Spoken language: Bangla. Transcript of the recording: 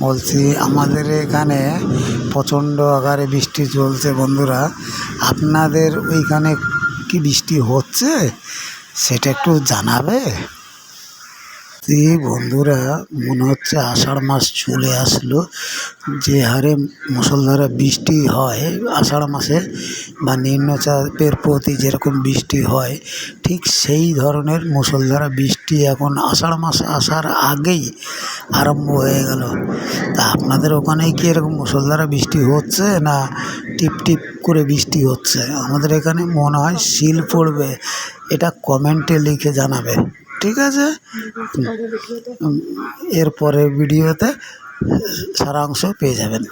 বলছি আমাদের এখানে প্রচণ্ড আকারে বৃষ্টি চলছে বন্ধুরা। আপনাদের ওইখানে কি বৃষ্টি হচ্ছে সেটা একটু জানাবে? বন্ধুরা, মনে হচ্ছে আষাঢ় মাস চলে আসলো। যে হারে মুষলধারে বৃষ্টি হয় আষাঢ় মাসে, বা নিম্নচাপের প্রতি যেরকম বৃষ্টি হয়, ঠিক সেই ধরনের মুষলধারা বৃষ্টি এখন আষাঢ় মাস আসার আগেই আরম্ভ হয়ে গেল। তা আপনাদের ওখানে কি এরকম মুষলধারা বৃষ্টি হচ্ছে, না টিপ টিপ করে বৃষ্টি হচ্ছে? আমাদের এখানে মনে হয় শিল পড়বে। এটা কমেন্টে লিখে জানাবে, ঠিক আছে? এরপরে ভিডিওতে সারাংশ পেয়ে যাবেন।